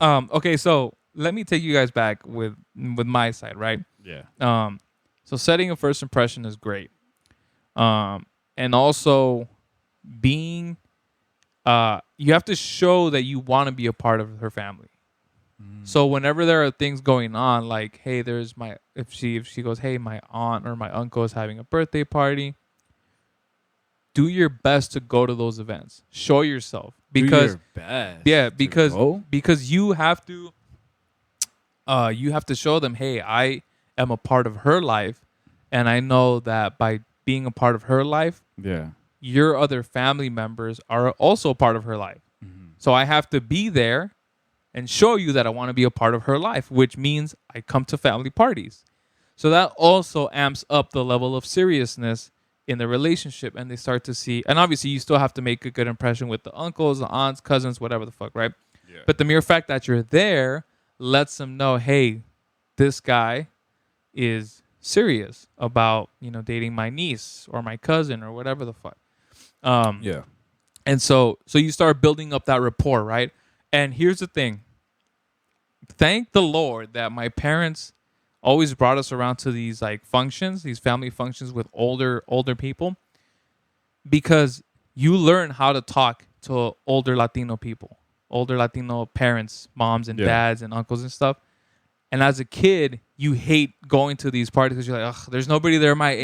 Okay, so let me take you guys back with my side, right? Yeah. So setting a first impression is great. And also being you have to show that you want to be a part of her family. So whenever there are things going on, like, hey, there's my if she goes, hey, my aunt or my uncle is having a birthday party, do your best to go to those events. Show yourself Do because your best yeah, to because go. because you have to show them, hey, I am a part of her life, and I know that by being a part of her life, Yeah. your other family members are also a part of her life. So I have to be there and show you that I want to be a part of her life, which means I come to family parties. So that also amps up the level of seriousness in the relationship, and they start to see. And obviously, you still have to make a good impression with the uncles, the aunts, cousins, whatever the fuck, right? Yeah. But the mere fact that you're there lets them know, hey, this guy is serious about dating my niece or my cousin or whatever the fuck. Yeah. And so you start building up that rapport, right? And here's the thing: thank the Lord that my parents always brought us around to these like functions, these family functions with older people, because you learn how to talk to older Latino people, older Latino parents, moms and Yeah. dads and uncles and stuff. And as a kid, you hate going to these parties because you're like, ugh, there's nobody there my Yeah.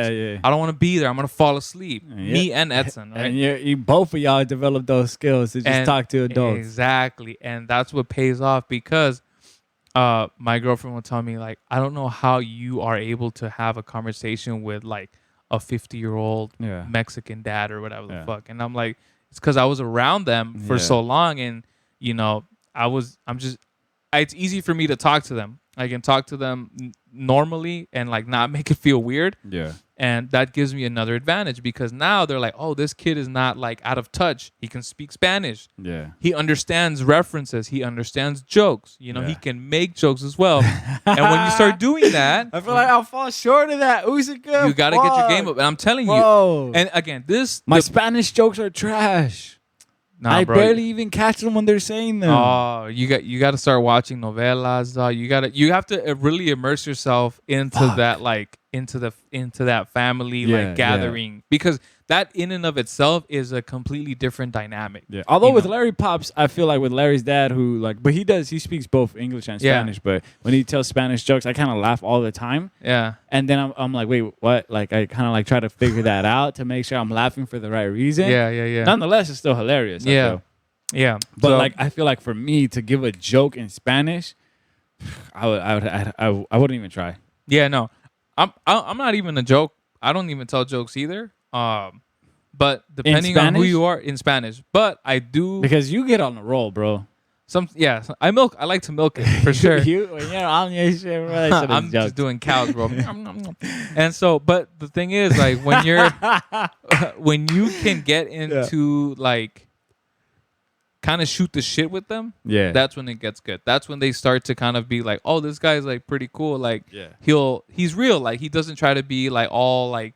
age. Yeah. I don't want to be there. I'm gonna fall asleep. Yeah. Me and Edson, right? And you both of y'all develop those skills to just And talk to adults. exactly, and that's what pays off because my girlfriend will tell me like, I don't know how you are able to have a conversation with like a 50-year-old Yeah. Mexican dad or whatever the Yeah. fuck. And I'm like, it's because I was around them for Yeah. so long, and you know, I'm just it's easy for me to talk to them. I can talk to them normally and like not make it feel weird. Yeah. And that gives me another advantage because now they're like, oh, this kid is not like out of touch. He can speak Spanish. Yeah. He understands references. He understands jokes. You know, Yeah. he can make jokes as well. And when you start doing that, I feel like I'll fall short of that. Usyk, you got to get your game up. And I'm telling you. Bro. And again, My Spanish jokes are trash. nah, I bro. barely even catch them when they're saying them. Oh, you got to start watching novelas. You have to really immerse yourself into Fuck. that like into that family Yeah, like gathering because that in and of itself is a completely different dynamic. Yeah. Although You with know? Larry Pops, I feel like with Larry's dad, who like, but he speaks both English and Yeah. Spanish. But when he tells Spanish jokes, I kind of laugh all the time. Yeah. And then I'm like, wait, what? Like I kind of like try to figure that out to make sure I'm laughing for the right reason. Yeah. Nonetheless, it's still hilarious. I Yeah. feel. Yeah. But So- like I feel like for me to give a joke in Spanish, I wouldn't even try. yeah, no. I'm not even a joke. I don't even tell jokes either. But depending on who Spanish? you are in Spanish, but I do Because you get on the roll, bro. I like to milk it for sure. you when you're on your shit, bro, that shit is I'm jokes. just doing cows, bro. And so, but the thing is, like, when you're when you can get into like kind of shoot the shit with them, Yeah. that's when it gets good. That's when they start to kind of be like, oh, this guy's like pretty cool. Like, Yeah. he's real. Like, he doesn't try to be like all like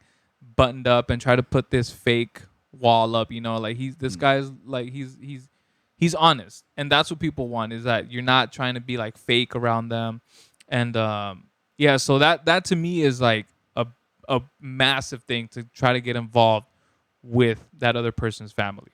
buttoned up and try to put this fake wall up. You know, like this guy's like he's honest, and that's what people want is that you're not trying to be like fake around them, and yeah. So that to me is like a massive thing to try to get involved with that other person's family.